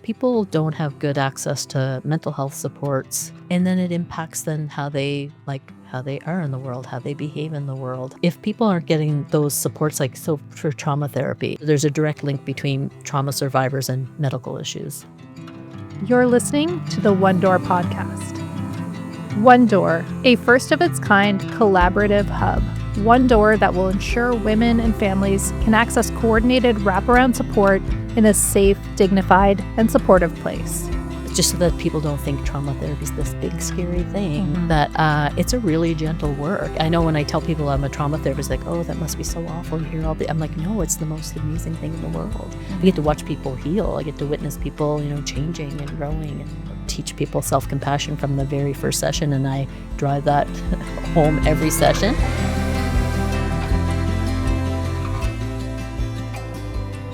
people don't have good access to mental health supports, and then it impacts then how they are in the world, how they behave in the world. If people aren't getting those supports, so for trauma therapy, there's a direct link between trauma survivors and medical issues. You're listening to the One Door podcast. One Door, a first of its kind collaborative hub. One Door that will ensure women and families can access coordinated wraparound support in a safe, dignified, and supportive place. Just so that people don't think trauma therapy is this big, scary thing, that it's a really gentle work. I know when I tell people I'm a trauma therapist, like, oh, that must be so awful. You hear all the, I'm like, no, it's the most amazing thing in the world. I get to watch people heal. I get to witness people, changing and growing, and teach people self-compassion from the very first session. And I drive that home every session.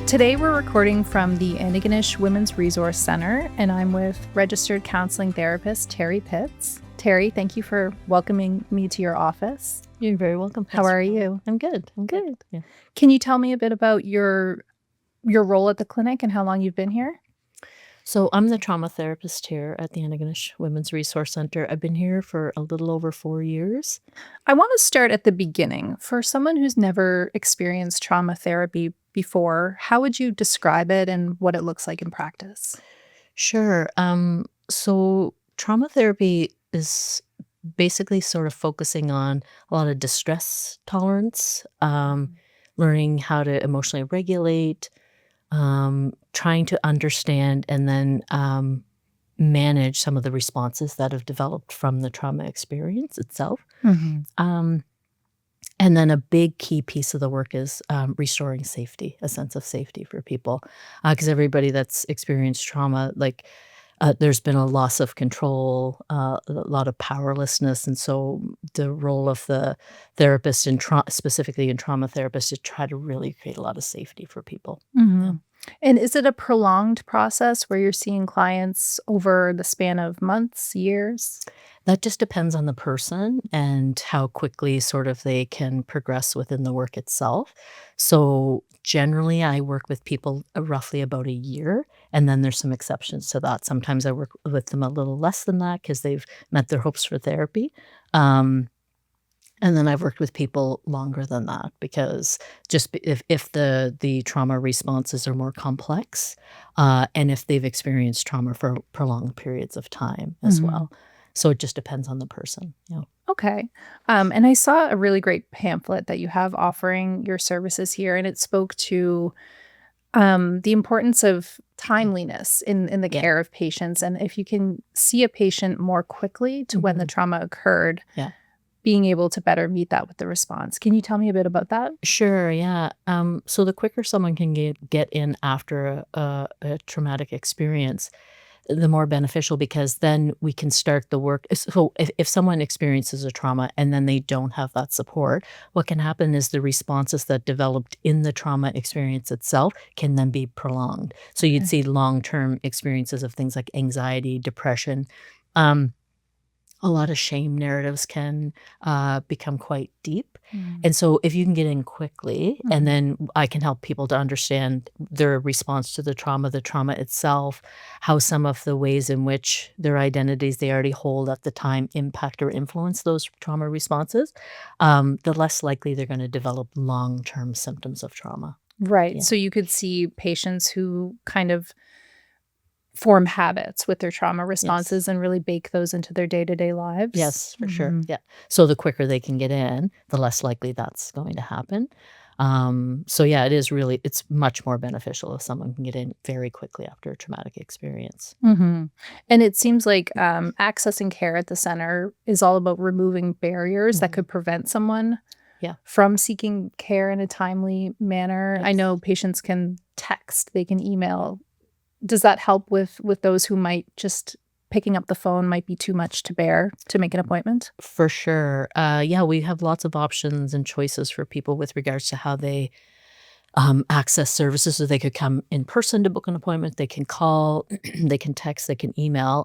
Today we're recording from the Antigonish Women's Resource Center, and I'm with Registered Counselling Therapist Terri Pitts. Terri, thank you for welcoming me to your office. You're very welcome. How are you? I'm good. Good. Yeah. Can you tell me a bit about your role at the clinic and how long you've been here? So I'm the trauma therapist here at the Antigonish Women's Resource Center. I've been here for a little over 4 years. I want to start at the beginning. For someone who's never experienced trauma therapy before, how would you describe it and what it looks like in practice? Sure. So trauma therapy is basically sort of focusing on a lot of distress tolerance, learning how to emotionally regulate, trying to understand and then manage some of the responses that have developed from the trauma experience itself. And then a big key piece of the work is restoring safety, a sense of safety for people. Because everybody that's experienced trauma, there's been a loss of control, a lot of powerlessness. And so the role of the therapist, specifically in trauma therapist, is to try to really create a lot of safety for people. Yeah. And is it a prolonged process where you're seeing clients over the span of months, years? That just depends on the person and how quickly sort of they can progress within the work itself. So generally, I work with people roughly about a year, and then there's some exceptions to that. Sometimes I work with them a little less than that because they've met their hopes for therapy. And then I've worked with people longer than that because just if the trauma responses are more complex, and if they've experienced trauma for prolonged periods of time as well. So it just depends on the person. Yeah. Okay. And I saw a really great pamphlet that you have offering your services here, and it spoke to the importance of timeliness in the care of patients. And if you can see a patient more quickly to when the trauma occurred, being able to better meet that with the response. Can you tell me a bit about that? Sure, yeah. So the quicker someone can get in after a traumatic experience, the more beneficial, because then we can start the work. So if someone experiences a trauma and then they don't have that support, what can happen is the responses that developed in the trauma experience itself can then be prolonged. So you'd see long-term experiences of things like anxiety, depression. A lot of shame narratives can become quite deep. And so if you can get in quickly, and then I can help people to understand their response to the trauma itself, how some of the ways in which their identities they already hold at the time impact or influence those trauma responses, the less likely they're going to develop long-term symptoms of trauma. Right. Yeah. So you could see patients who kind of form habits with their trauma responses and really bake those into their day-to-day lives. Yes, for sure. Yeah. So the quicker they can get in, the less likely that's going to happen. So yeah, it's much more beneficial if someone can get in very quickly after a traumatic experience. And it seems like accessing care at the center is all about removing barriers that could prevent someone from seeking care in a timely manner. Yes. I know patients can text, they can email. Does that help with those who might just picking up the phone might be too much to bear to make an appointment? For sure. Yeah, we have lots of options and choices for people with regards to how they access services. So they could come in person to book an appointment. They can call, they can text, they can email.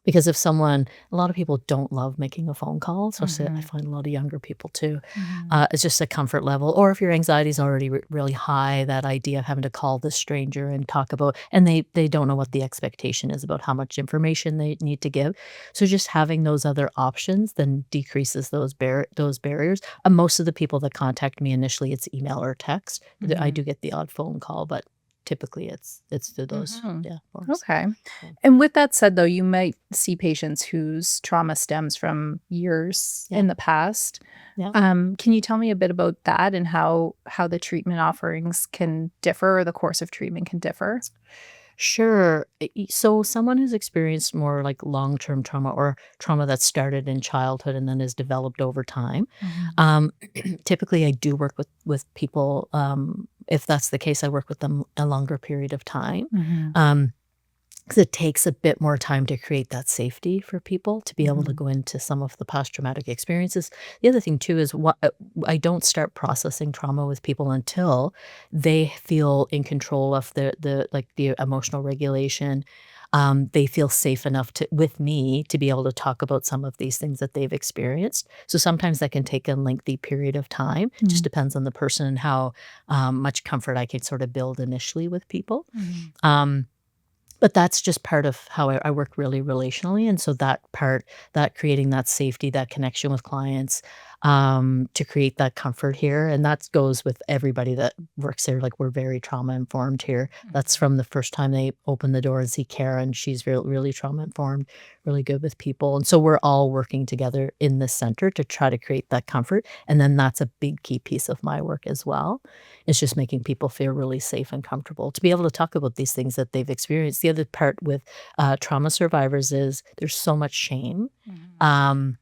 Because if someone, a lot of people don't love making a phone call, especially I Mhm. find a lot of younger people too. Mhm. It's just a comfort level. Or if your anxiety is already really high, that idea of having to call this stranger and talk about, and they don't know what the expectation is about how much information they need to give. So just having those other options then decreases those barriers. Most of the people that contact me initially, it's email or text. I Mhm. do get the odd phone call, but typically it's through those Mhm. forms. Okay. Yeah. And with that said, though, you might see patients whose trauma stems from years Yeah. in the past. Yeah. Can you tell me a bit about that and how the treatment offerings can differ or the course of treatment can differ? Sure. So someone who's experienced more like long-term trauma or trauma that started in childhood and then has developed over time. Mhm. Um, typically, I do work with people. If that's the case, I work with them a longer period of time. Mhm. Um, 'Cause it takes a bit more time to create that safety for people to be able to Mhm. go into some of the past-traumatic experiences. The other thing too is I don't start processing trauma with people until they feel in control of the emotional regulation. They feel safe enough to with me to be able to talk about some of these things that they've experienced. So sometimes that can take a lengthy period of time. Just Mhm. depends on the person and how, much comfort I can sort of build initially with people. Mhm. Um but that's just part of how I work really relationally, and so that part, that creating that safety, that connection with clients, to create that comfort here, and that goes with everybody that works there, like, we're very trauma informed here. That's Mhm. from the first time they open the door and see Karen, she's really trauma informed, really good with people, and so we're all working together in the center to try to create that comfort, and then that's a big key piece of my work as well. It's just making people feel really safe and comfortable to be able to talk about these things that they've experienced. The other part with, trauma survivors is there's so much shame, Mhm. um,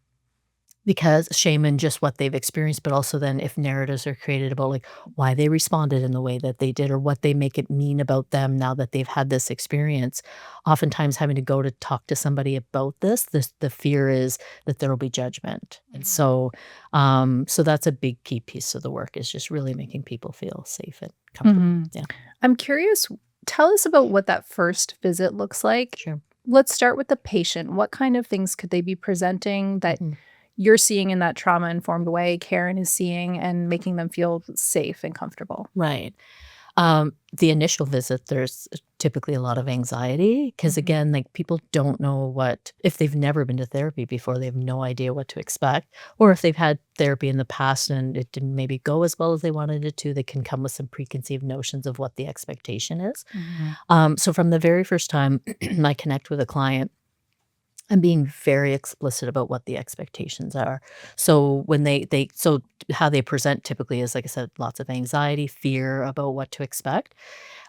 because shame in just what they've experienced, but also then if narratives are created about, like, why they responded in the way that they did or what they make it mean about them now that they've had this experience. Oftentimes having to go to talk to somebody about this the fear is that there will be judgment. And Mhm. so that's a big key piece of the work is just really making people feel safe and comfortable. Mhm. Yeah, I'm curious, tell us about what that first visit looks like. sure. Let's start with the patient. What kind of things could they be presenting that Mhm. you're seeing in that trauma-informed way, Karen is seeing, and making them feel safe and comfortable? Right. The initial visit, there's typically a lot of anxiety because, Mhm. again, like people don't know what, if they've never been to therapy before, they have no idea what to expect. Or if they've had therapy in the past and it didn't maybe go as well as they wanted it to, they can come with some preconceived notions of what the expectation is. Mhm. So from the very first time I connect with a client, I'm being very explicit about what the expectations are. So when so how they present typically is, like I said, lots of anxiety, fear about what to expect.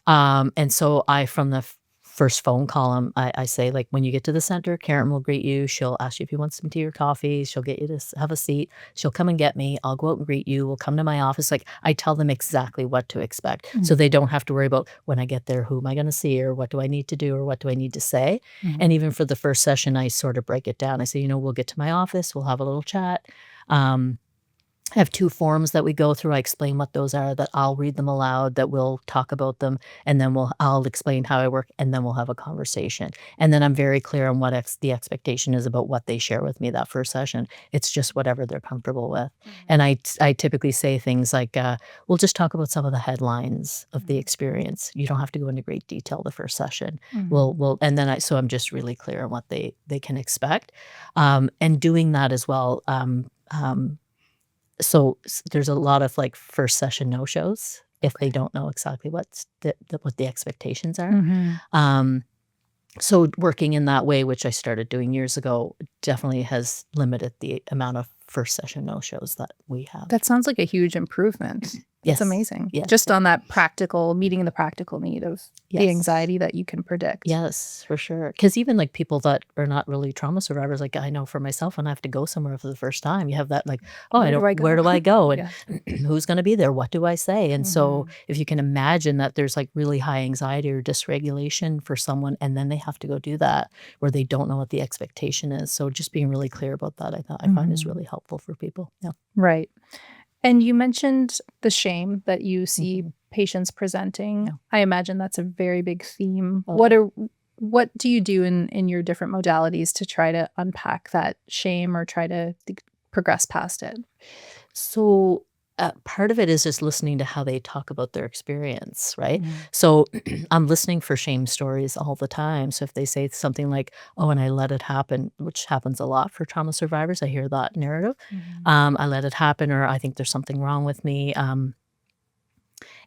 And so I, from the first phone call, I say, like, when you get to the center, Karen will greet you. She'll ask you if you want some tea or coffee. She'll get you to have a seat. She'll come and get me. I'll go out and greet you. We'll come to my office. Like, I tell them exactly what to expect. So they Mhm. don't have to worry about when I get there, who am I going to see or what do I need to do or what do I need to say. And Mhm. even for the first session, I sort of break it down. I say, we'll get to my office. We'll have a little chat. Um, I have 2 forms that we go through. I explain what those are, that I'll read them aloud, that we'll talk about them, and then I'll explain how I work, and then we'll have a conversation. And then I'm very clear on what the expectation is about what they share with me that first session. It's just whatever they're comfortable with. And Mhm. I typically say things like, "We'll just talk about some of the headlines of the Mhm. experience. You don't have to go into great detail the first session." Mhm. And then so I'm just really clear on what they can expect. And doing that as well, there's a lot of, like, first session no-shows if they Okay. don't know exactly what the expectations are. Mhm. Um, so working in that way, which I started doing years ago, definitely has limited the amount of first session no-shows that we have. That sounds like a huge improvement. That's Yes. amazing. Yes. Just on that practical meeting the practical need of the Yes. anxiety that you can predict. Yes, for sure. Because even, like, people that are not really trauma survivors, like, I know for myself when I have to go somewhere for the first time, you have that, like, "Oh, I Where do don't I where go? do I go? And Yeah. who's gonna be there? What do I say?" And so, Mhm. if you can imagine that there's, like, really high anxiety or dysregulation for someone, and then they have to go do that where they don't know what the expectation is. So just being really clear about that, I find is Mhm. really helpful for people. Yeah. Right. And you mentioned the shame that you see Mhm. patients presenting. Yeah. I imagine that's a very big theme. Oh, yeah. what do you do in your different modalities to try to unpack that shame or try to progress past it? So, part of it is just listening to how they talk about their experience, right? Mhm. So, I'm listening for shame stories all the time. So, if they say something like, "Oh, and I let it happen," which happens a lot for trauma survivors, I hear that narrative. Mhm. I let it happen, or I think there's something wrong with me.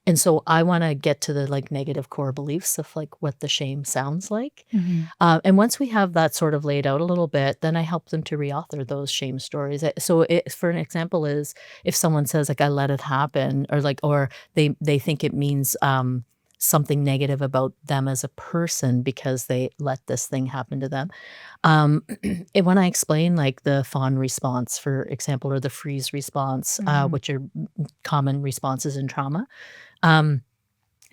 And so I wanna get to the, like, negative core beliefs of, like, what the shame sounds like. Mhm. And once we have that sort of laid out a little bit, then I help them to reauthor those shame stories. So for an example is if someone says, like, "I let it happen," or, like, or they think it means, something negative about them as a person because they let this thing happen to them. And when I explain, like, the fawn response, for example, or the freeze response, Mhm. which are common responses in trauma, um,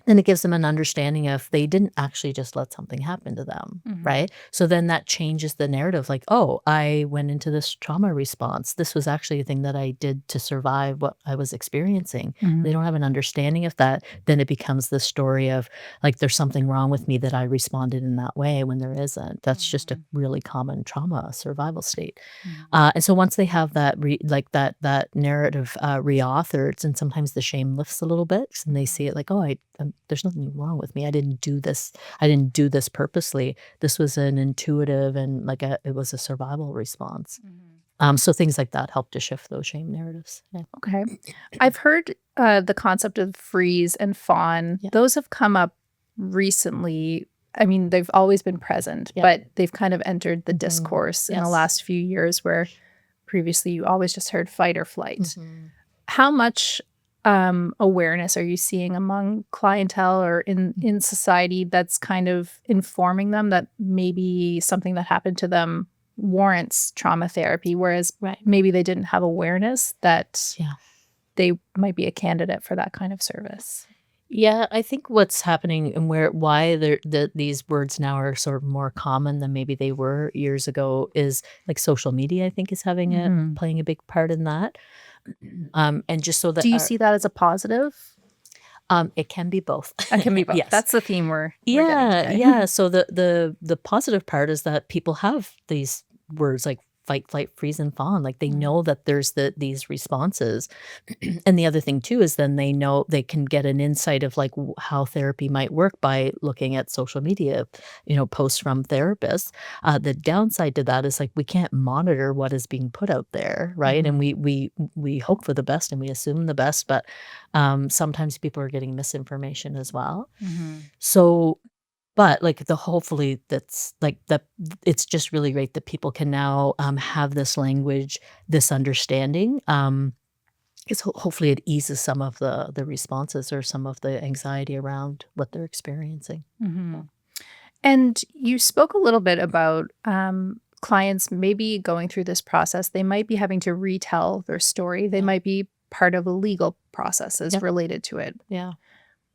then it gives them an understanding of they didn't actually just let something happen to them, Mhm. right? So then that changes the narrative like, "Oh, I went into this trauma response. This was actually a thing that I did to survive what I was experiencing." They Mhm. don't have an understanding of that, then it becomes the story of, like, there's something wrong with me that I responded in that way when there isn't. That's just a Mhm. really common trauma survival state. Mhm. And so once they have that that narrative, reauthored, and sometimes the shame lifts a little bit, and they see it like, "Oh, there's nothing wrong with me. I didn't do this. I didn't do this purposely. This was an intuitive and it was a survival response." Mhm. So things like that help to shift those shame narratives. Yeah. Okay. I've heard the concept of freeze and fawn. Yeah. Those have come up recently. I mean, they've always been present, Yeah. but they've kind of entered the Mhm. discourse in the Yes. last few years where previously you always just heard fight or flight. Mhm. How much awareness are you seeing among clientele or in society that's kind of informing them that maybe something that happened to them warrants trauma therapy, whereas Right. maybe they didn't have awareness that Yeah. they might be a candidate for that kind of service? Yeah, I think what's happening and why these words now are sort of more common than maybe they were years ago is like social media, I think, is having Mhm. playing a big part in that. And just so that Do you see that as a positive? it can be both. That can be both. Yes. That's the theme we're getting Yeah, today. yeah. So the positive part is that people have these words like fight, flight, freeze, and fawn. Like they know Mhm. that there's these responses. And the other thing too is then they know they can get an insight of like how therapy might work by looking at social media, posts from therapists. The downside to that is like we can't monitor what is being put out there, right? And Mhm. we hope for the best and we assume the best, but sometimes people are getting misinformation as well. Mhm. So, but like hopefully that's like it's just really great that people can now have this language, this understanding. It's hopefully it eases some of the responses or some of the anxiety around what they're experiencing. Mhm. And you spoke a little bit about clients maybe going through this process. They might be having to retell their story. They Yeah. might be part of a legal processes Yep. related to it. Yeah.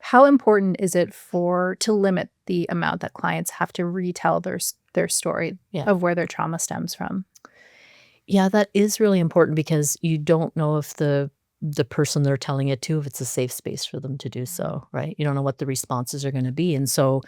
How important is it to limit the amount that clients have to retell their story Yeah. of where their trauma stems from? Yeah, that is really important because you don't know if the person they're telling it to, if it's a safe space for them to do Mhm. so, right? You don't know what the responses are gonna be, and so,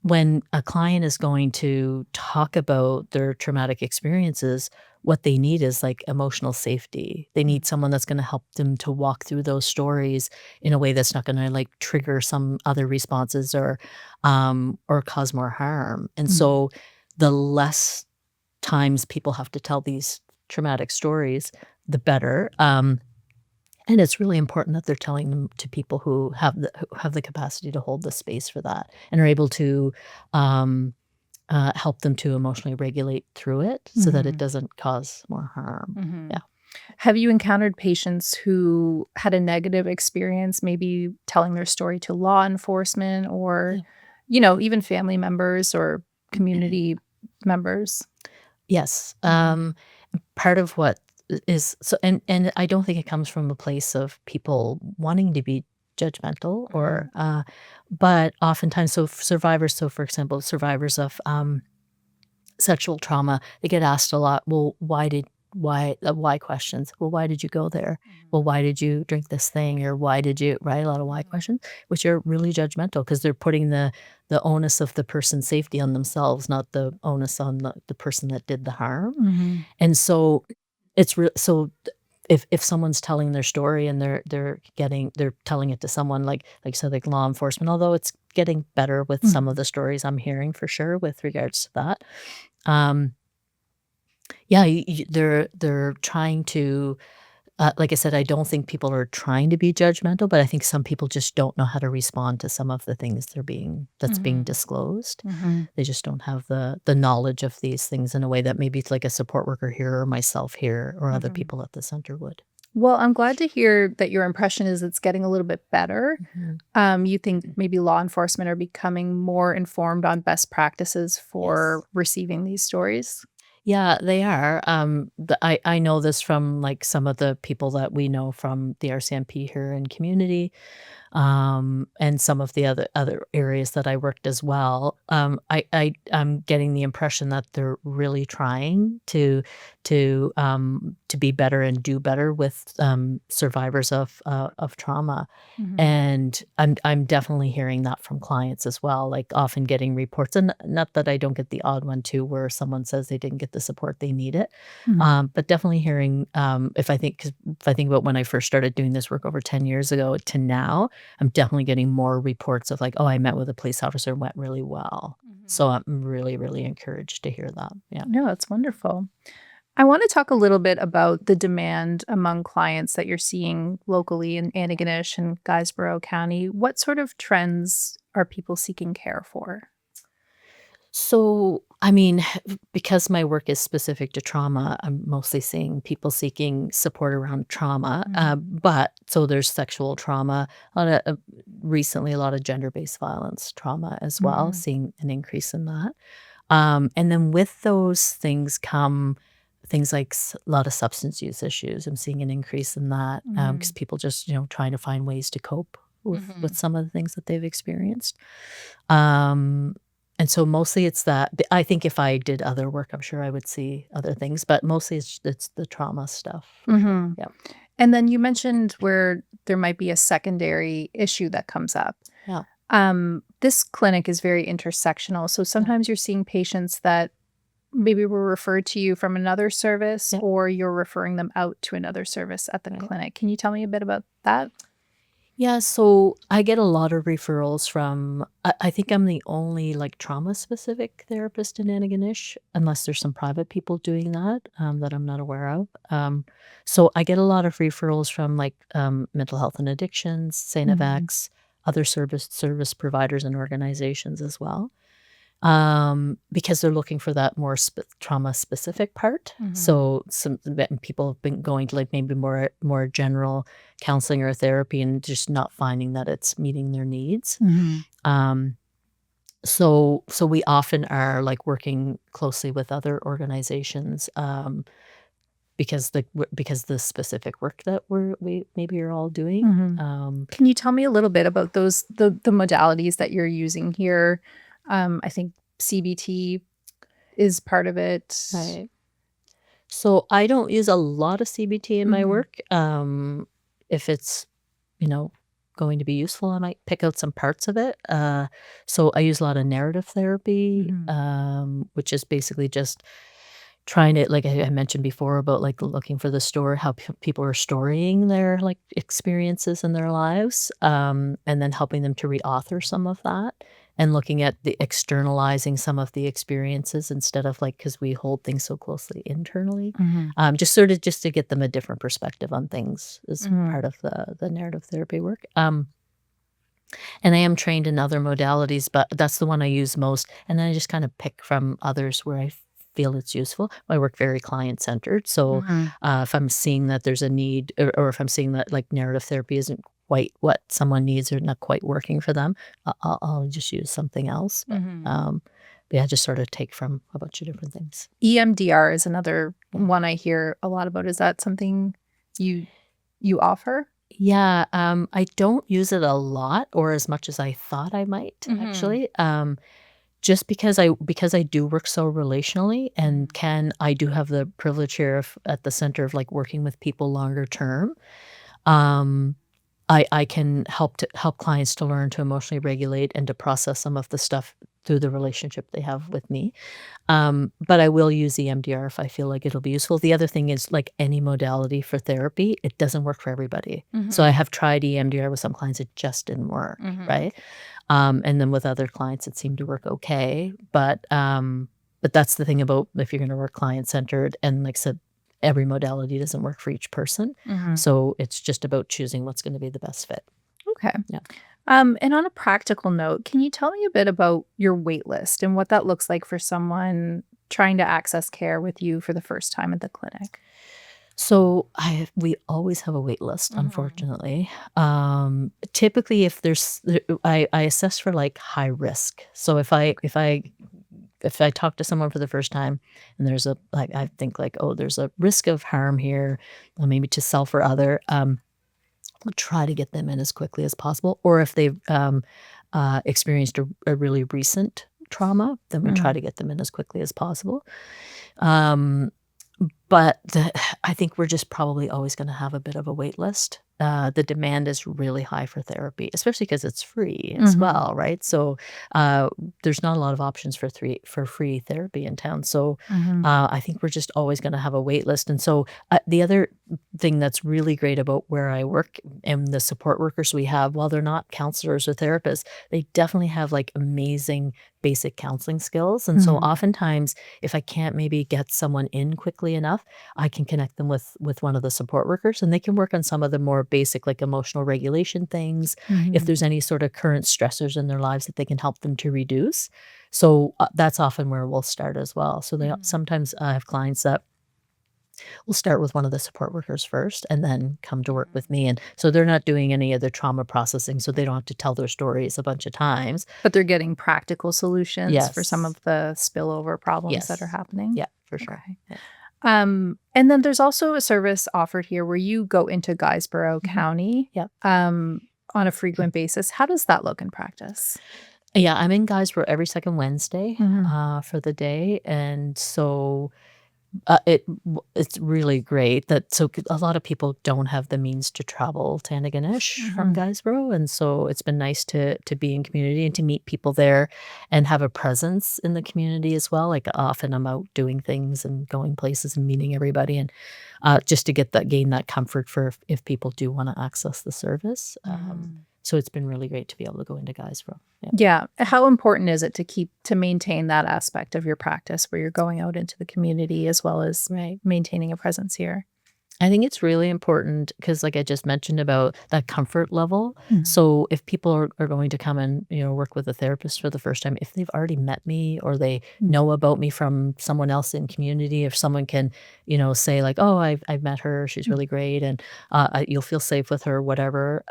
when a client is going to talk about their traumatic experiences, what they need is, like, emotional safety. They need someone that's gonna help them to walk through those stories in a way that's not gonna, like, trigger some other responses or cause more harm, and Mhm. so the less times people have to tell these traumatic stories, the better. And it's really important that they're telling them to people who have the capacity to hold the space for that and are able to um, help them to emotionally regulate through it so that it Mhm. doesn't cause more harm. Mhm. Yeah. Have you encountered patients who had a negative experience, maybe telling their story to law enforcement or, Yeah. even family members or community members? Yes. Mhm. Part of what is so and I don't think it comes from a place of people wanting to be judgmental Mhm. but oftentimes survivors, so for example, survivors of sexual trauma, they get asked a lot, "Well, why questions. Well, why did you go there? Well, why did you drink this thing? Or why did you, right? A lot of why questions, which are really judgmental because they're putting the onus of the person's safety on themselves, not the onus on the person that did the harm. And so it's so if someone's telling their story and they're telling it to someone like you said, like law enforcement, although it's getting better with some of the stories I'm hearing for sure with regards to that. Yeah, they're trying to, like I said, I don't think people are trying to be judgmental, but I think some people just don't know how to respond to some of the things that's being disclosed. They just don't have the knowledge of these things in a way that maybe it's like a support worker here or myself here or other people at the center would. Well, I'm glad to hear that your impression is it's getting a little bit better. You think maybe law enforcement are becoming more informed on best practices for receiving these stories? Yeah, they are. I know this from like some of the people that we know from the RCMP here in community, and some of the other areas that I worked as well. I'm getting the impression that they're really trying to be better and do better with survivors of trauma. And I'm definitely hearing that from clients as well, like often getting reports, and not that I don't get the odd one too, where someone says they didn't get the support they needed, but definitely hearing, if I think about when I first started doing this work over 10 years ago to now, I'm definitely getting more reports of like, oh, I met with a police officer, and went really well. So I'm really, really encouraged to hear that. Yeah. No, that's wonderful. I want to talk a little bit about the demand among clients that you're seeing locally in Antigonish and Guysborough County. What sort of trends are people seeking care for? So, I mean, because my work is specific to trauma, I'm mostly seeing people seeking support around trauma. But so there's sexual trauma, recently a lot of gender-based violence trauma as well, seeing an increase in that. And then with those things come things like a lot of substance use issues. I'm seeing an increase in that because people just, trying to find ways to cope with some of the things that they've experienced. And so mostly it's that. I think if I did other work, I'm sure I would see other things, but mostly it's the trauma stuff. Yeah. And then you mentioned where there might be a secondary issue that comes up. Yeah. This clinic is very intersectional. So sometimes you're seeing patients that maybe were referred to you from another service, or you're referring them out to another service at the clinic. Can you tell me a bit about that? Yeah, so I get a lot of referrals from, I think I'm the only like trauma-specific therapist in Antigonish, unless there's some private people doing that that I'm not aware of. So I get a lot of referrals from like mental health and addictions, St. FX, other service providers and organizations as well, because they're looking for that more trauma-specific part. So some people have been going to like maybe more general counseling or therapy and just not finding that it's meeting their needs. So we often are like working closely with other organizations because the specific work that we maybe are all doing. Can you tell me a little bit about those the modalities that you're using here? I think CBT is part of it. Right. So I don't use a lot of CBT in my work. If it's, going to be useful, I might pick out some parts of it. So I use a lot of narrative therapy, which is basically just trying to, like I mentioned before, about like looking for the story, how people are storying their like experiences in their lives, and then helping them to reauthor some of that, and looking at the externalizing some of the experiences instead of like, because we hold things so closely internally, just to get them a different perspective on things is part of the narrative therapy work. And I am trained in other modalities, but that's the one I use most. And then I just kind of pick from others where I feel it's useful. I work very client-centered. So if I'm seeing that there's a need, or if I'm seeing that like narrative therapy isn't quite what someone needs or not quite working for them, I'll just use something else. But yeah, just sort of take from a bunch of different things. EMDR is another one I hear a lot about. Is that something you offer? Yeah, I don't use it a lot or as much as I thought I might, actually. just because I do work so relationally and I do have the privilege here of at the center of, like, working with people longer term, um, I can help clients to learn to emotionally regulate and to process some of the stuff through the relationship they have with me. But I will use EMDR if I feel like it'll be useful. The other thing is, like any modality for therapy, it doesn't work for everybody. So I have tried EMDR with some clients, it just didn't work, right? And then with other clients, it seemed to work okay. But that's the thing about if you're going to work client-centered, and like I said, every modality doesn't work for each person. So it's just about choosing what's going to be the best fit. Okay. Yeah. And on a practical note, can you tell me a bit about your wait list and what that looks like for someone trying to access care with you for the first time at the clinic? So we always have a wait list, unfortunately. Typically, if I assess for like high risk. So if I talk to someone for the first time and there's I think like, oh, there's a risk of harm here, or maybe to self or other, we'll try to get them in as quickly as possible. Or if they've experienced a really recent trauma, then we try to get them in as quickly as possible. But I think we're just probably always going to have a bit of a wait list. The demand is really high for therapy, especially because it's free as well, right? So there's not a lot of options for free therapy in town. So I think we're just always going to have a wait list. And so the other thing that's really great about where I work and the support workers we have, while they're not counselors or therapists, they definitely have like amazing basic counseling skills. And so oftentimes, if I can't maybe get someone in quickly enough, I can connect them with one of the support workers, and they can work on some of the more basic, like emotional regulation things. If there's any sort of current stressors in their lives that they can help them to reduce. So that's often where we'll start as well. So they sometimes have clients that will start with one of the support workers first and then come to work with me. And so they're not doing any of the trauma processing, so they don't have to tell their stories a bunch of times. But they're getting practical solutions for some Yes. of the spillover problems that are Yes. happening. Yeah, for sure. Okay. Yeah. And then there's also a service offered here where you go into Guysborough County Yep. on a frequent basis. How does that look in practice? Yeah, I'm in Guysborough every second Wednesday for the day. And so it's really great that a lot of people don't have the means to travel to Antigonish from Guysborough, and so it's been nice to be in community and to meet people there and have a presence in the community as well. Like often I'm out doing things and going places and meeting everybody, and just to gain that comfort for if people do want to access the service. So it's been really great to be able to go into Guysborough. Yeah. How important is it to maintain that aspect of your practice where you're going out into the community as well as maintaining a presence here? I think it's really important because, like I just mentioned about that comfort level. So if people are going to come and work with a therapist for the first time, if they've already met me or they know about me from someone else in community, if someone can say like, oh, I've met her, she's really great, and you'll feel safe with her, whatever.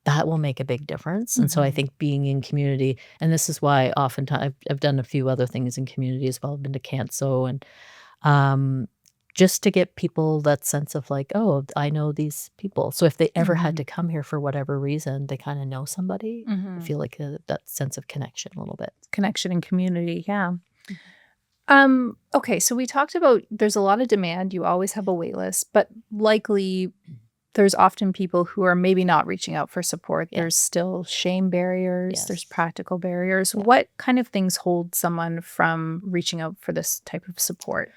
That will make a big difference. And so I think being in community, and this is why oftentimes I've done a few other things in community as well. I've been to Canso, and just to get people that sense of like, oh, I know these people. So if they ever had to come here for whatever reason, they kind of know somebody. I feel like that sense of connection a little bit. Connection and community, yeah. Okay, so we talked about there's a lot of demand. You always have a wait list, but likely there's often people who are maybe not reaching out for support. Yeah. There's still shame barriers. Yes. There's practical barriers. Yeah. What kind of things hold someone from reaching out for this type of support?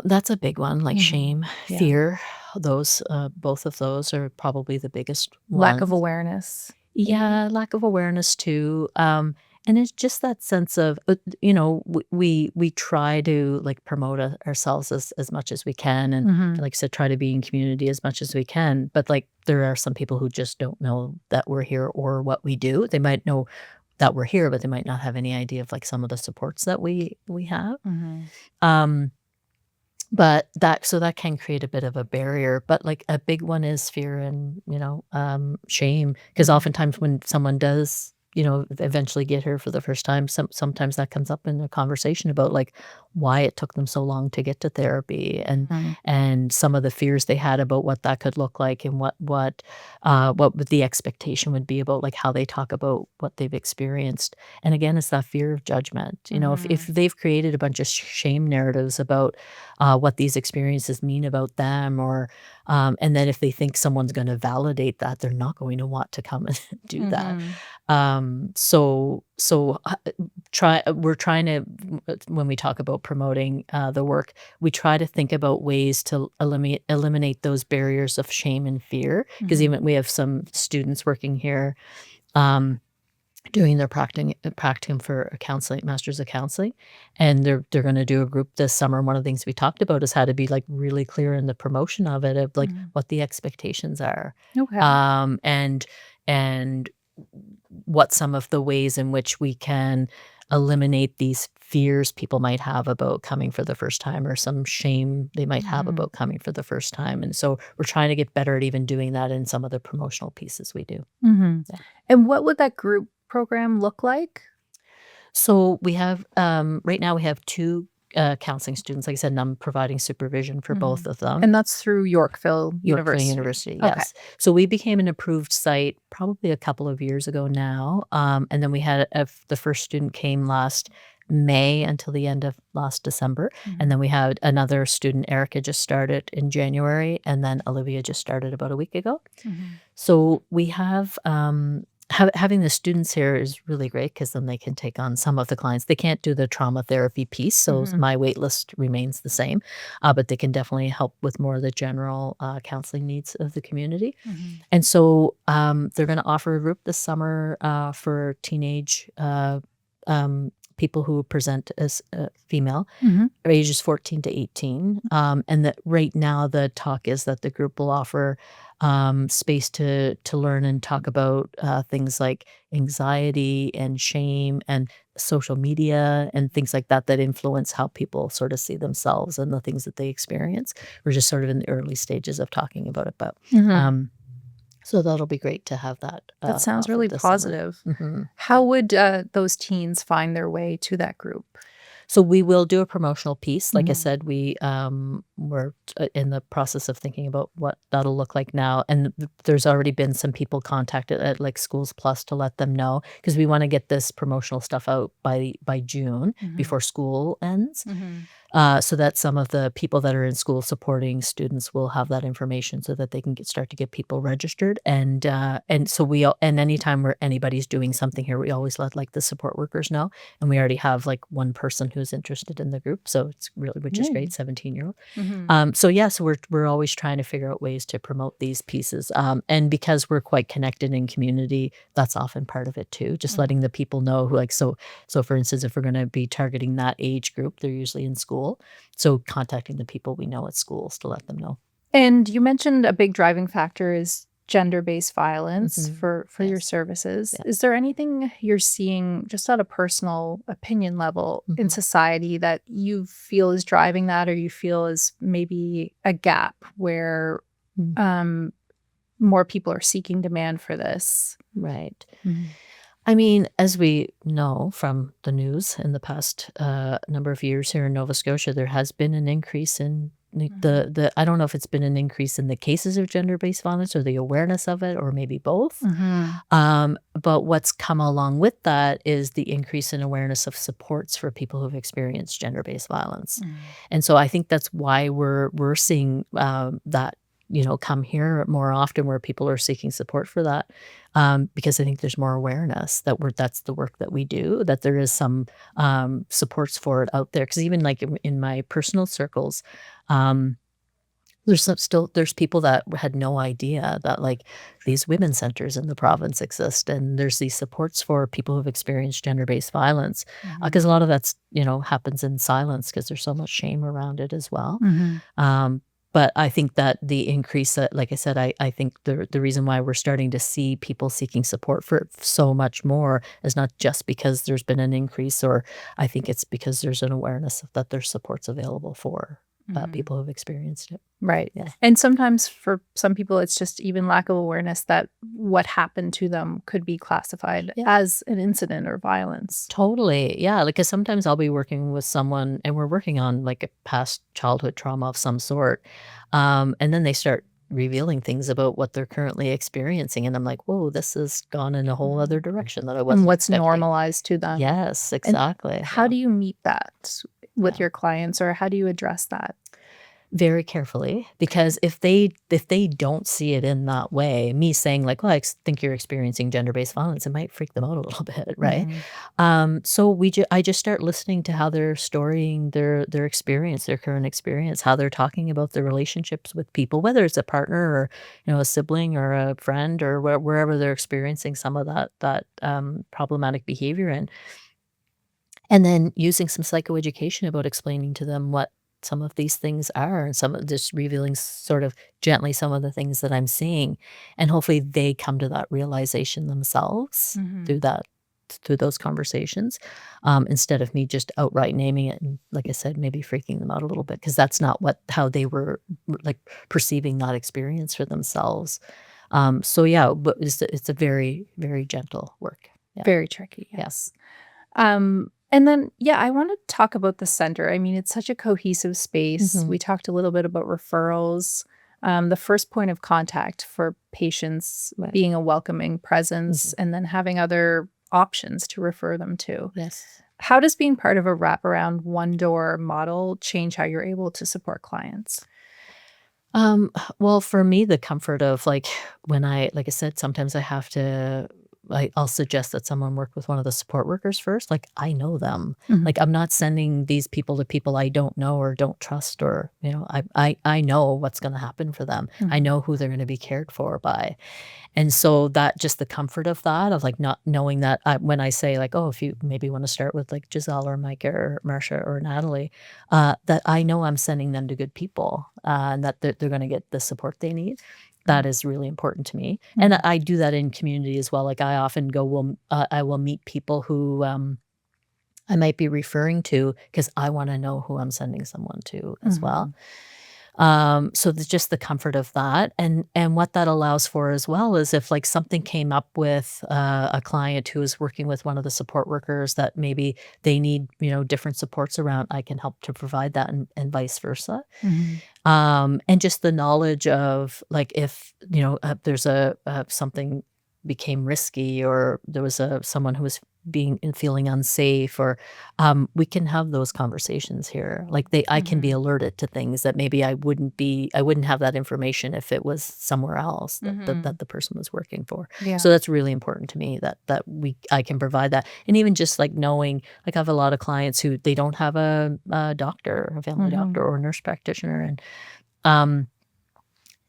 That's a big one, like shame, Yeah. fear. Those, both of those are probably the biggest Lack of ones. awareness. Yeah, lack of awareness too. And it's just that sense of, we try to like promote ourselves as much as we can, and like I said, try to be in community as much as we can. But like there are some people who just don't know that we're here or what we do. They might know that we're here, but they might not have any idea of like some of the supports that we have. But that can create a bit of a barrier. But like a big one is fear and shame, because oftentimes when someone does eventually get here for the first time, sometimes that comes up in a conversation about like why it took them so long to get to therapy, Mhm. and some of the fears they had about what that could look like, and what the expectation would be about like how they talk about what they've experienced. And again, it's that fear of judgment. If Mhm. they've created a bunch of shame narratives about what these experiences mean about them, or and then if they think someone's going to validate that, they're not going to want to come and do that. Mhm. We're trying to, when we talk about promoting the work, we try to think about ways to eliminate those barriers of shame and fear, because Mhm. even we have some students working here, um, doing their practicum for a counseling master's of counseling, and they're going to do a group this summer. And one of the things we talked about is how to be like really clear in the promotion of it, of like Mhm. what the expectations are, Okay. and what some of the ways in which we can eliminate these fears people might have about coming for the first time, or some shame they might have Mhm. about coming for the first time. And so we're trying to get better at even doing that in some of the promotional pieces we do. Mhm. Yeah. And what would that group program look like? So we have, right now we have two counseling students. Like I said, and I'm providing supervision for both Mhm. of them. And that's through Yorkville Yorkville University. University, Okay. yes. So we became an approved site probably a couple of years ago now, and then we had the first student came last May until the end of last December, and Mhm. then we had another student, Erica, just started in January, and then Olivia just started about a week ago. Mhm. So we have, having the students here is really great, because then they can take on some of the clients. They can't do the trauma therapy piece, so Mhm. my wait list remains the same, but they can definitely help with more of the general counseling needs of the community. Mhm. And so they're going to offer a group this summer for teenage people who present as female, Mhm. ages 14 to 18. And that right now the talk is that the group will offer space to learn and talk about things like anxiety and shame and social media and things like that, that influence how people sort of see themselves and the things that they experience. We're just sort of in the early stages of talking about it, but Mhm. um, so that'll be great to have that That sounds offered really this summer. positive. Mhm. How would, those teens find their way to that group? So we will do a promotional piece. Like I Mhm. said, we're in the process of thinking about what that'll look like now, and there's already been some people contacted at like Schools Plus to let them know, because we want to get this promotional stuff out by June Mhm. before school ends. Mhm. So that some of the people that are in school supporting students will have that information, so that they can start to get people registered. And so and anytime where anybody's doing something here, we always let like the support workers know. And we already have like one person who's interested in the group, so it's really, which is great, Yay. 17-year-old. Mhm. So yeah, so we're always trying to figure out ways to promote these pieces. And because we're quite connected in community, that's often part of it too. Just Mhm. letting the people know who, like, so for instance, if we're going to be targeting that age group, they're usually in school. So contacting the people we know at schools to let them know. And you mentioned a big driving factor is gender-based violence Mhm. for your Yes. services. Yeah. Is there anything you're seeing just at a personal opinion level in Mhm. society that you feel is driving that, or you feel is maybe a gap where Mm. um, more people are seeking demand for this? Right. Mhm. I mean, as we know from the news in the past number of years here in Nova Scotia, there has been an increase in Mhm. the I don't know if it's been an increase in the cases of gender-based violence or the awareness of it, or maybe both. Mhm. But what's come along with that is the increase in awareness of supports for people who've experienced gender-based violence. Mhm. And so I think that's why we're seeing that, come here more often, where people are seeking support for that, because I think there's more awareness that that's the work that we do, that there is some supports for it out there. Because even like in my personal circles, um, there's people that had no idea that like these women centers in the province exist, and there's these supports for people who've experienced gender-based violence, Mhm. because a lot of that's happens in silence, because there's so much shame around it as well. Mhm. um, but I think that the increase, that, like I said, I think the reason why we're starting to see people seeking support for it so much more is not just because there's been an increase, or I think it's because there's an awareness that there's supports available for people who've experienced it. Right. Yeah. And sometimes for some people, it's just even lack of awareness that what happened to them could be classified as an incident or violence. Totally. Yeah. Like, 'cause sometimes I'll be working with someone and we're working on like a past childhood trauma of some sort. And then they start revealing things about what they're currently experiencing. And I'm like, whoa, this has gone in a whole other direction that I wasn't And what's expecting. normalized to them. Yes, And exactly. how do you meet that with your clients, or how do you address that? Very carefully, because if they don't see it in that way, me saying like, well, think you're experiencing gender-based violence, it might freak them out a little bit, right? So I just start listening to how they're storying their experience, their current experience, how they're talking about their relationships with people, whether it's a partner or a sibling or a friend or wherever they're experiencing some of that problematic behavior in. And then using some psychoeducation about explaining to them what some of these things are, and some of just revealing sort of gently some of the things that I'm seeing. And hopefully they come to that realization themselves through those conversations, instead of me just outright naming it and, like I said, maybe freaking them out a little bit, because that's not how they were like perceiving that experience for themselves. So yeah, but it's a very, very gentle work. Yeah. Very tricky. Yes. And then, I want to talk about the center. I mean, it's such a cohesive space. We talked a little bit about referrals, the first point of contact for patients being a welcoming presence, and then having other options to refer them to. Yes. How does being part of a wraparound one-door model change how you're able to support clients? Well, for me, the comfort of like I said, sometimes I'll suggest that someone work with one of the support workers first. Like, I know them. Like, I'm not sending these people to people I don't know or don't trust, or, I know what's going to happen for them. I know who they're going to be cared for by. And so that just the comfort of that, of like not knowing that when I say like, oh, if you maybe want to start with like Giselle or Micah or Marcia or Natalie, that I know I'm sending them to good people, and that they're going to get the support they need. That is really important to me. And I do that in community as well. Like, I often I will meet people who I might be referring to, because I want to know who I'm sending someone to as well. So there's just the comfort of that. And what that allows for as well is if like something came up with a client who is working with one of the support workers that maybe they need, different supports around, I can help to provide that, and vice versa. And just the knowledge of like, if, there's something became risky, or there was someone who was feeling unsafe, or we can have those conversations here. Like, I can be alerted to things that maybe I wouldn't have that information if it was somewhere else that the person was working for. So that's really important to me, that I can provide that. And even just like knowing, like, I have a lot of clients who they don't have a doctor, a family doctor or a nurse practitioner, and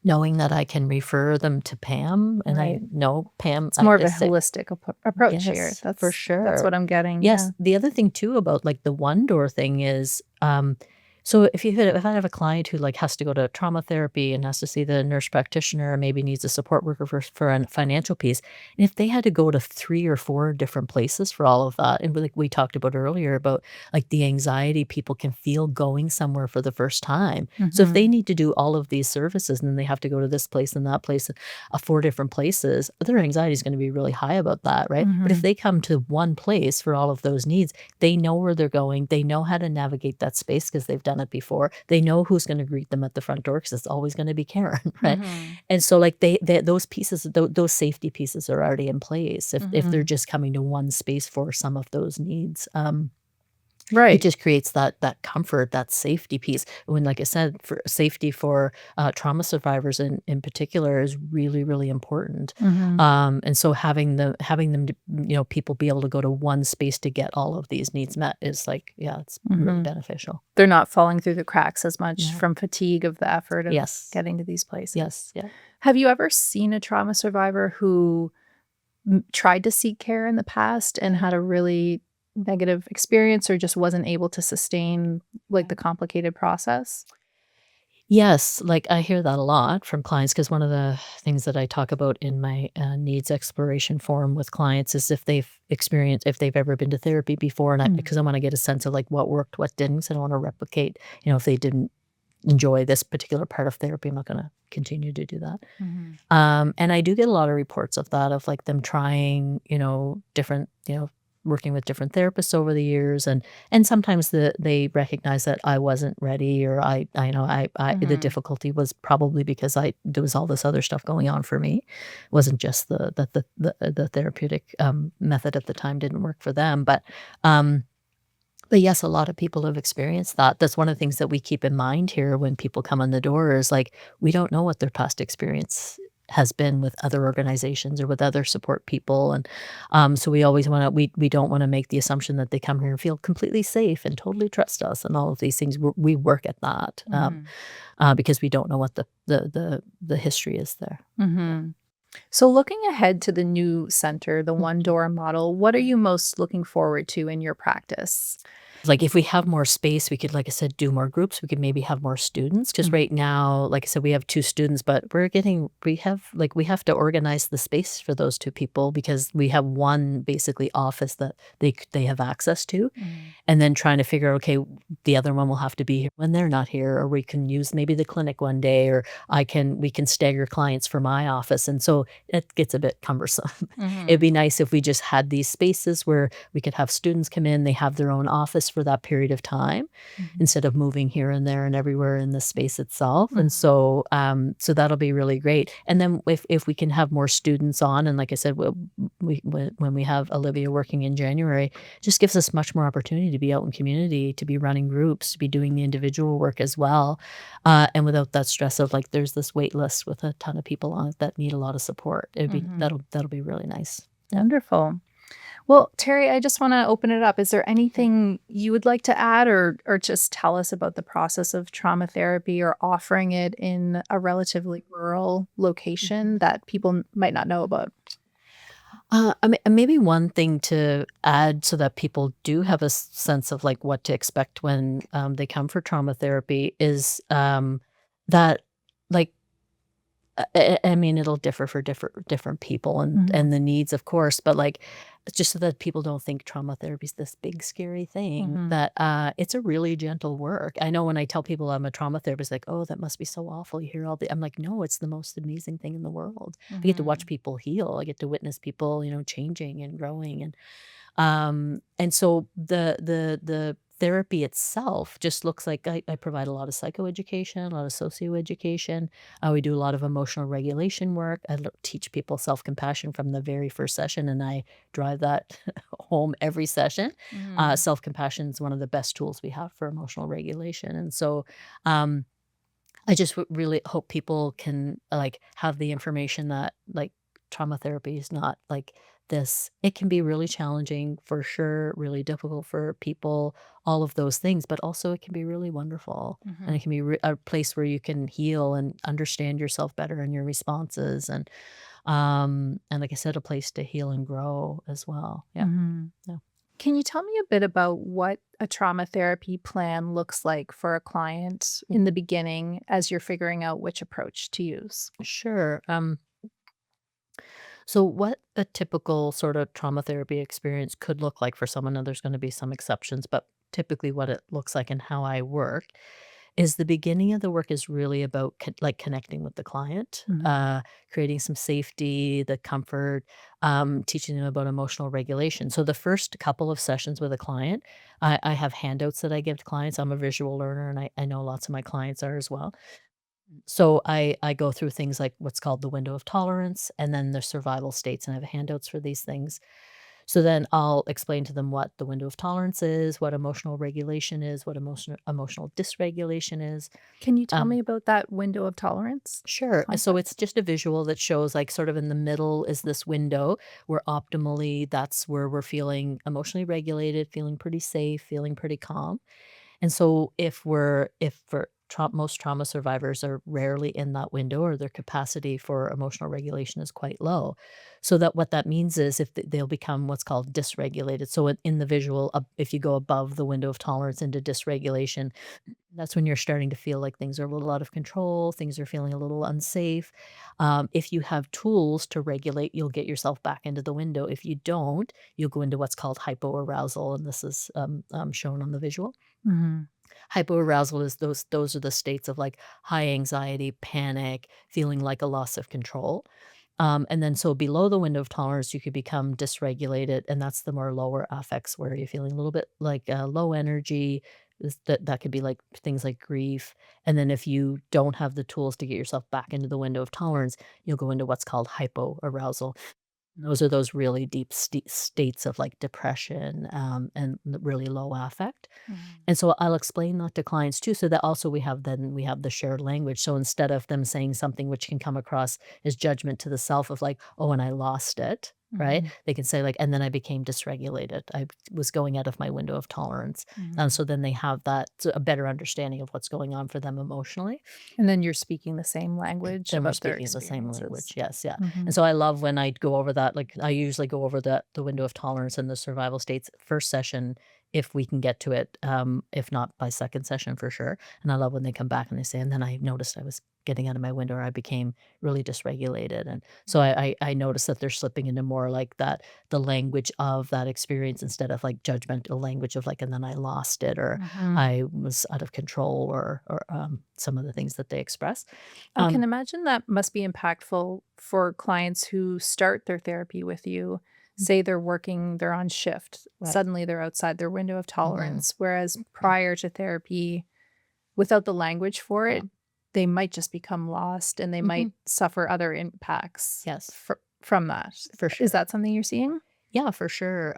knowing that I can refer them to Pam, and I know Pam. It's more of a holistic approach here. Yes, That's for sure. That's what I'm getting. Yes. The other thing too about like the one door thing is, so if I have a client who like has to go to trauma therapy and has to see the nurse practitioner, or maybe needs a support worker for a financial piece, and if they had to go to 3 or 4 different places for all of that, and like we talked about earlier about like the anxiety people can feel going somewhere for the first time. So if they need to do all of these services, and then they have to go to this place and that place, 4 different places, their anxiety is going to be really high about that, right? But if they come to one place for all of those needs, they know where they're going, they know how to navigate that space because they've done it before. They know who's going to greet them at the front door, because it's always going to be Karen, right? And so like those pieces, those safety pieces are already in place if they're just coming to one space for some of those needs. It just creates that comfort, that safety piece. When, like I said, for safety for trauma survivors in particular is really, really important. And so having them to, people be able to go to one space to get all of these needs met is like, it's really beneficial. They're not falling through the cracks as much from fatigue of the effort of getting to these places. Yes. Yeah. Have you ever seen a trauma survivor who tried to seek care in the past and had a really negative experience, or just wasn't able to sustain like the complicated process? Yes, like I hear that a lot from clients, because one of the things that I talk about in my needs exploration forum with clients is if they've ever been to therapy before, and because I want to get a sense of like what worked, what didn't, 'cause I don't want to replicate, if they didn't enjoy this particular part of therapy. I'm not going to continue to do that. Mhm. And I do get a lot of reports of that, of like them trying, different, working with different therapists over the years, and sometimes they recognize that I wasn't ready, or the Mhm. difficulty was probably because there was all this other stuff going on for me. It wasn't just the therapeutic method at the time didn't work for them, but yes, a lot of people have experienced that. That's one of the things that we keep in mind here when people come in the door is like, we don't know what their past experience has been with other organizations or with other support people. And so we always want to, we don't want to make the assumption that they come here and feel completely safe and totally trust us and all of these things. We work at that Mhm. because we don't know what the history is there. Mhm. So looking ahead to the new center, the one door model, what are you most looking forward to in your practice? Like, if we have more space, we could, like I said, do more groups. We could maybe have more students. Because Mhm. right now, like I said, we have 2 students, but we have to organize the space for those 2 people because we have one basically office that they have access to, Mhm. and then trying to figure, okay, the other one will have to be here when they're not here, or we can use maybe the clinic one day, or we can stagger clients for my office, and so it gets a bit cumbersome. It'd Mhm. be nice if we just had these spaces where we could have students come in, they have their own office for that period of time, Mhm. instead of moving here and there and everywhere in the space itself, and Mhm. so that'll be really great, and then if we can have more students on, and like I said, when we have Olivia working in January, just gives us much more opportunity to be out in community, to be running groups, to be doing the individual work as well, and without that stress of, like, there's this wait list with a ton of people on it that need a lot of support. Mhm. That'll be really nice. Yeah. Wonderful. Well, Terry, I just want to open it up. Is there anything you would like to add or just tell us about the process of trauma therapy or offering it in a relatively rural location that people might not know about? Maybe one thing to add so that people do have a sense of, like, what to expect when, they come for trauma therapy is, that, like, I mean, it'll differ for different people Mhm. and the needs, of course, but, like, just so that people don't think trauma therapy is this big scary thing, Mhm. that, it's a really gentle work. I know when I tell people I'm a trauma therapist, like, "Oh, that must be so awful. You hear all the" I'm like, "No, it's the most amazing thing in the world." I get to watch Mhm. people heal. I get to witness people, changing and growing, and so the therapy itself just looks like I provide a lot of psychoeducation, a lot of socioeducation. We do a lot of emotional regulation work. Teach people self-compassion from the very first session, and I drive that home every session. Mhm. Self-compassion is one of the best tools we have for emotional regulation, and so um, I just really hope people can, like, have the information that, like, trauma therapy is not like this. It can be really challenging for sure, really difficult for people, all of those things, but also it can be really wonderful. And it Mhm. can be a place where you can heal and understand yourself better and your responses, and like I said, a place to heal and grow as well. Yeah. Mhm. Yeah. Can you tell me a bit about what a trauma therapy plan looks like for a client in the beginning as you're figuring out which approach to use? Sure. So, what a typical sort of trauma therapy experience could look like for someone, and there's going to be some exceptions, but typically what it looks like and how I work is the beginning of the work is really about like connecting with the client, Mhm. creating some safety, the comfort, teaching them about emotional regulation. So, the first couple of sessions with a client, I have handouts that I give to clients. I'm a visual learner, and I know lots of my clients are as well. So I go through things like what's called the window of tolerance and then the survival states, and I have handouts for these things. So then I'll explain to them what the window of tolerance is, what emotional regulation is, what emotional dysregulation is. Can you tell Um, me about that window of tolerance sure. So concept? it's just a visual that shows, like, sort of in the middle is this window where optimally that's where we're feeling emotionally regulated, feeling pretty safe, feeling pretty calm. And so if for most trauma survivors are rarely in that window, or their capacity for emotional regulation is quite low. So that what that means is if they'll become what's called dysregulated. So in the visual, if you go above the window of tolerance into dysregulation, that's when you're starting to feel like things are a little out of control, things are feeling a little unsafe. If you have tools to regulate, you'll get yourself back into the window. If you don't, you'll go into what's called hypoarousal, and this is shown on the visual. Mhm. Hypoarousal is those are the states of like high anxiety, panic, feeling like a loss of control. And then so below the window of tolerance, you could become dysregulated, and that's the more lower affects where you're feeling a little bit like low energy. That could be like things like grief. And then if you don't have the tools to get yourself back into the window of tolerance, you'll go into what's called hypoarousal. Those are those really deep states of like depression and really low affect. Mhm. And so I'll explain that to clients too, so that also we have the shared language. So instead of them saying something which can come across as judgment to the self of like, "Oh, and I lost it," right? Mhm. They can say like, "And then I became dysregulated. I was going out of my window of tolerance." And Mhm. so then they have a better understanding of what's going on for them emotionally. And then you're speaking the same language Then we're about their speaking the same language. experiences. Yes, yeah. And Mhm. so I love when I go over that, like, I usually go over the window of tolerance and the survival states first session if we can get to it, if not by second session for sure. And I love when they come back and they say, "And then I noticed I was getting out of my window or I became really dysregulated." And so I noticed that they're slipping into more like that, the language of that experience instead of like judgmental language of like, "And then I lost it," or Mhm. "I was out of control," or some of the things that they express. I can Um, imagine that must be impactful for clients who start their therapy with you. Say they're on shift. right. Suddenly they're outside their window of Mhm. tolerance. Whereas prior to therapy, without the language for it, they might just become lost and they Mhm. might suffer other impacts Yes, from that. for Is sure. that something you're seeing? Yeah, for sure.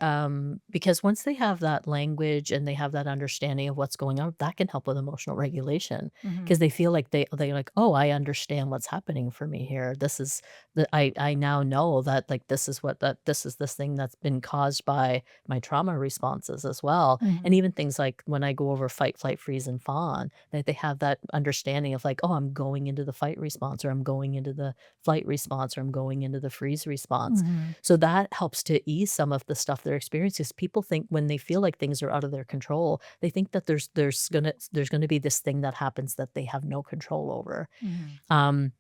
Because once they have that language and they have that understanding of what's going on, that can help with emotional regulation. Mhm. Because they feel like they like, oh, I understand what's happening for me here. This is the I now know that like this is this thing that's been caused by my trauma responses as well. And Mhm. even things like when I go over fight, flight, freeze, and fawn, that they have that understanding of like, oh, I'm going into the fight response, or I'm going into the flight response, or I'm going into the freeze response. Mhm. So that helps to ease some of the stuff they're experiencing. 'Cause people think when they feel like things are out of their control, they think that there's gonna be this thing that happens that they have no control over. Mhm. Um,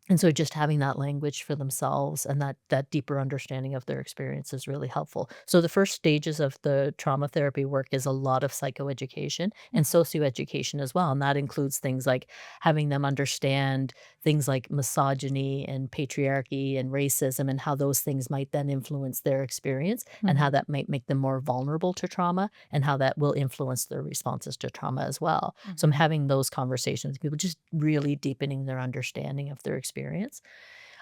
and so just having that language for themselves and that deeper understanding of their experience is really helpful. So the first stages of the trauma therapy work is a lot of psychoeducation and Mhm. socioeducation as well. And that includes things like having them understand things like misogyny and patriarchy and racism and how those things might then influence their experience and how Mhm. that might make them more vulnerable to trauma and how that will influence their responses to trauma as well. So I'm Mhm. having those conversations with people, just really deepening their understanding of their experience.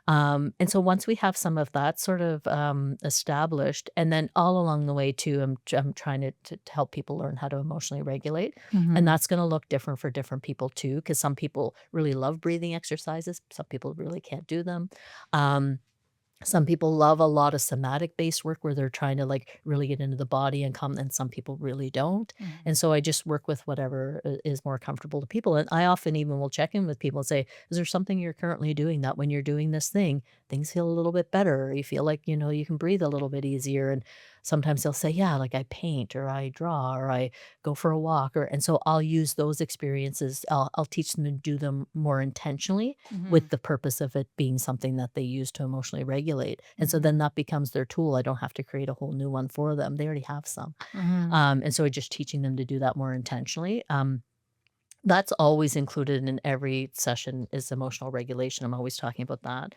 And so once we have some of that sort of established, and then all along the way too, I'm trying to help people learn how to emotionally regulate, and Mhm. that's going to look different for different people too, because some people really love breathing exercises, some people really can't do them. Um, some people love a lot of somatic based work where they're trying to like really get into the body and come, and some people really don't. Mhm. And so I just work with whatever is more comfortable to people. And I often even will check in with people and say, is there something you're currently doing that when you're doing this thing, things feel a little bit better, or you feel like, you can breathe a little bit easier? And sometimes they'll say, yeah, like I paint or I draw or I go for a walk. And so I'll use those experiences. I'll teach them to do them more intentionally with Mhm. the purpose of it being something that they use to emotionally regulate. And so then Mhm. that becomes their tool. I don't have to create a whole new one for them. They already have some. Mhm. And so just teaching them to do that more intentionally. That's always included in every session is emotional regulation. I'm always talking about that.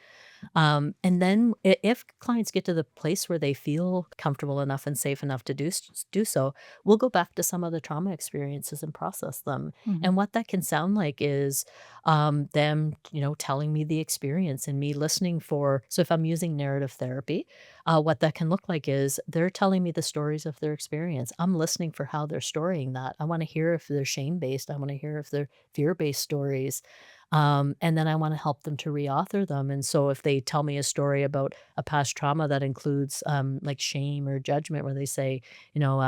And then if clients get to the place where they feel comfortable enough and safe enough to do so, we'll go back to some of the trauma experiences and process them. And Mhm. what that can sound like is them, telling me the experience and me listening for. So if I'm using narrative therapy, what that can look like is they're telling me the stories of their experience. I'm listening for how they're storying that. I want to hear if they're shame based. I want to hear if they're fear based stories. And then I want to help them to reauthor them. And so if they tell me a story about a past trauma that includes like shame or judgment, where they say, you know,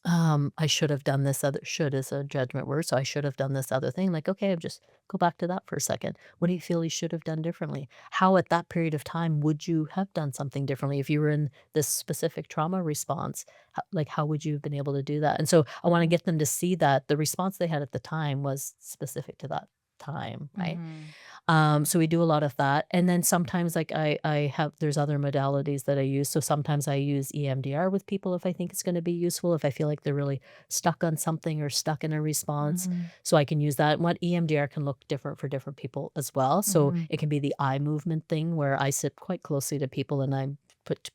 I should have done this other, should is a judgment word. So I should have done this other thing. Like, okay, just go back to that for a second. What do you feel you should have done differently? How at that period of time would you have done something differently if you were in this specific trauma response? Like, how would you have been able to do that? And so I want to get them to see that the response they had at the time was specific to that time, right? Mhm. So we do a lot of that. And then sometimes like I have there's other modalities that I use. So sometimes I use EMDR with people if I think it's going to be useful, if I feel like they're really stuck on something or stuck in a response. Mhm. So I can use that. And what EMDR can look different for different people as well. So Mhm. it can be the eye movement thing where I sit quite closely to people and I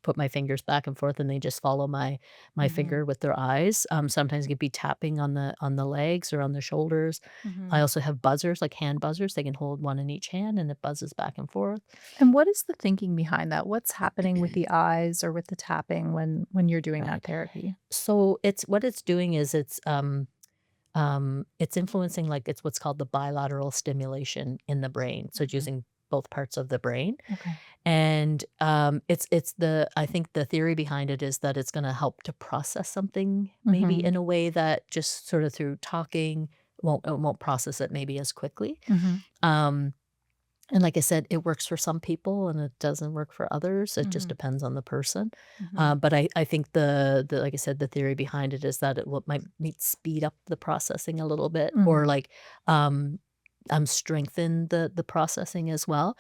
put my fingers back and forth and they just follow my Mhm. finger with their eyes. Sometimes it could be tapping on the legs or on the shoulders. I Mhm. also have buzzers, like hand buzzers. They can hold one in each hand and it buzzes back and forth. And what is the thinking behind that? What's happening with the eyes or with the tapping when you're doing that Right. therapy? So it's what it's doing is it's influencing like it's what's called the bilateral stimulation in the brain. So it's Mhm. using both parts of the brain. Okay. And it's the I think the theory behind it is that it's gonna help to process something maybe Mhm. in a way that just sort of through talking won't process it maybe as quickly. Mhm. Um And like I said, it works for some people and it doesn't work for others. It just Mhm. depends on the person. Mhm. But I think the like I said, the theory behind it is that it will might speed up the processing a little bit or Mhm. like um strengthen the processing as well.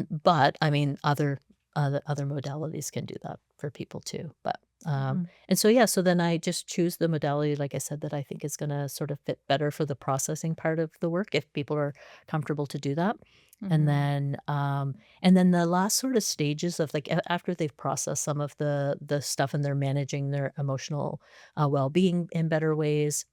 But I mean other modalities can do that for people too. But Mhm. and so yeah, so then I just choose the modality, like I said, that I think is gonna sort of fit better for the processing part of the work if people are comfortable to do that. Mhm. And then the last sort of stages of like after they've processed some of the stuff and they're managing their emotional well-being in better ways,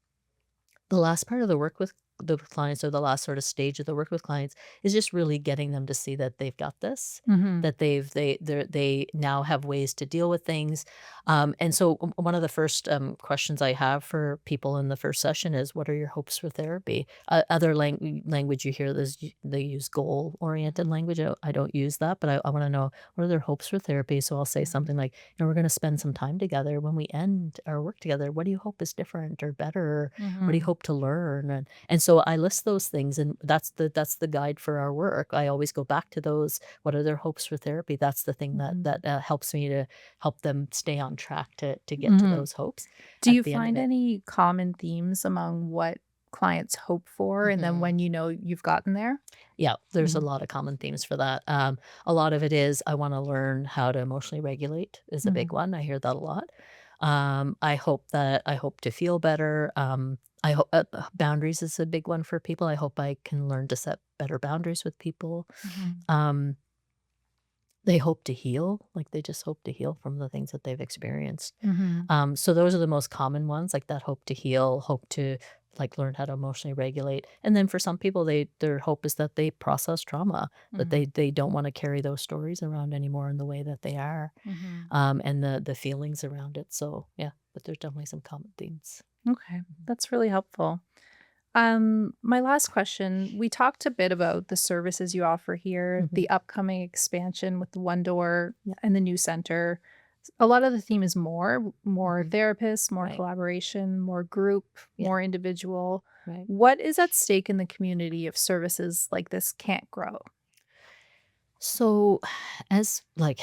the last part of the work with the clients or the last sort of stage of the work with clients is just really getting them to see that they've got this, Mhm. that they now have ways to deal with things. And so one of the first questions I have for people in the first session is, "What are your hopes for therapy?" Other language you hear this, they use goal oriented language. I don't use that, but I want to know what are their hopes for therapy. So I'll say Mhm. something like, "We're going to spend some time together. When we end our work together, what do you hope is different or better? What do you Mhm. hope to learn?" And so I list those things, and that's the guide for our work. I always go back to those. What are their hopes for therapy? That's the thing Mhm. that helps me to help them stay on track to get to Mhm. those hopes Do at you the end of find it. any common themes among what clients hope for and then Mhm. when you know you've gotten there? Yeah, there's a Mhm. lot of common themes for that. A lot of it is I want to learn how to emotionally regulate is a big Mhm. one. I hear that a lot. I hope to feel better. I hope boundaries is a big one for people. I hope I can learn to set better boundaries with people. Mhm. Um, they hope to heal, like they just hope to heal from the things that they've experienced. Mhm. So those are the most common ones, like that hope to heal, hope to like learn how to emotionally regulate. And then for some people, their hope is that they process trauma, that Mhm. they don't want to carry those stories around anymore in the way that they are, Mhm. and the feelings around it. So yeah, but there's definitely some common themes. Okay, Mhm. that's really helpful. My last question, we talked a bit about the services you offer here, Mhm. the upcoming expansion with the One Door Yeah. and the new center. A lot of the theme is more Mhm. therapists, more Right. collaboration, more group, Yeah. more individual. Right. What is at stake in the community if services like this can't grow? So, as like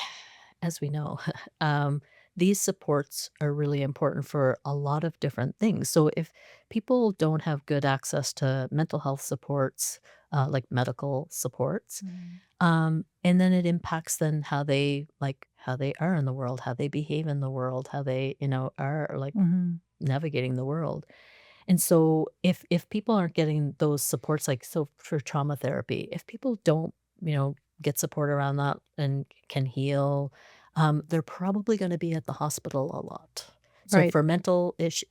as we know, um, these supports are really important for a lot of different things. So, if people don't have good access to mental health supports, like medical supports, Mhm. and then it impacts then how they are in the world, how they behave in the world, how they are like Mhm. navigating the world. And so if people aren't getting those supports, like so for trauma therapy, if people don't, get support around that and can heal, they're probably going to be at the hospital a lot. So Right. for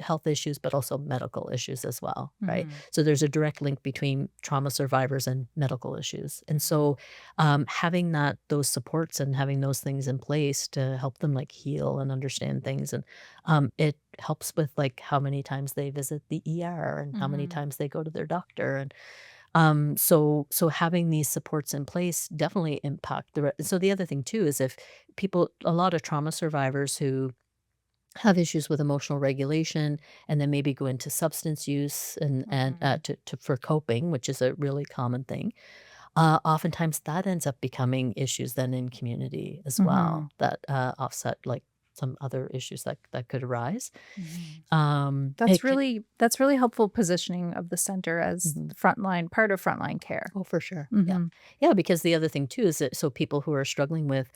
health issues, but also medical issues as well, right? Mhm. So there's a direct link between trauma survivors and medical issues. And Mhm. so having those supports and having those things in place to help them like heal and understand things, and it helps with like how many times they visit the ER and how many Mhm. times they go to their doctor. And so having these supports in place definitely impact so the other thing too is if people, a lot of trauma survivors who have issues with emotional regulation, and then maybe go into substance use and for coping, which is a really common thing. Oftentimes that ends up becoming issues then in community as Mhm. well that offset like some other issues that could arise. Mhm. It can, That's really helpful positioning of the center as mhm. the frontline part of frontline care. Oh, for sure. Yeah. Mhm. Yeah, because the other thing too is that so people who are struggling with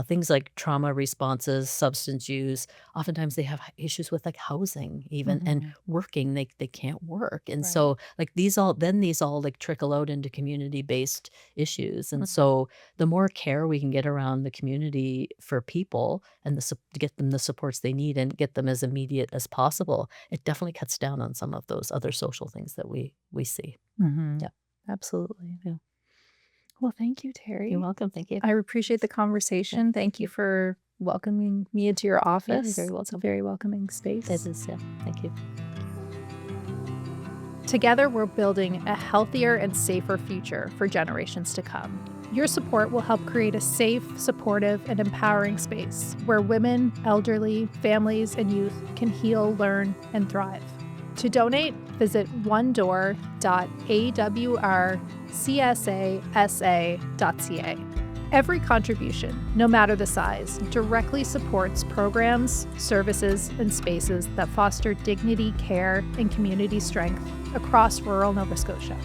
things like trauma responses, substance use, oftentimes they have issues with like housing even and Mhm. working. They can't work. And Right. so like these all like trickle out into community-based issues. And Mhm. so the more care we can get around the community for people and to get them the supports they need and get them as immediate as possible, it definitely cuts down on some of those other social things that we see. Mhm. Yeah. Absolutely. Yeah. Well, thank you, You're Terry. welcome. Thank you. I appreciate the Yeah, conversation. Thank thank you you. for welcoming me into your Yeah, you're office. very It's a welcome. very welcoming It space. is, yeah. Thank you. Together, we're building a healthier and safer future for generations to come. Your support will help create a safe, supportive, and empowering space where women, elderly, families, and youth can heal, learn, and thrive. To donate, visit onedoor.awrcsasa.ca. Every contribution, no matter the size, directly supports programs, services, and spaces that foster dignity, care, and community strength across rural Nova Scotia.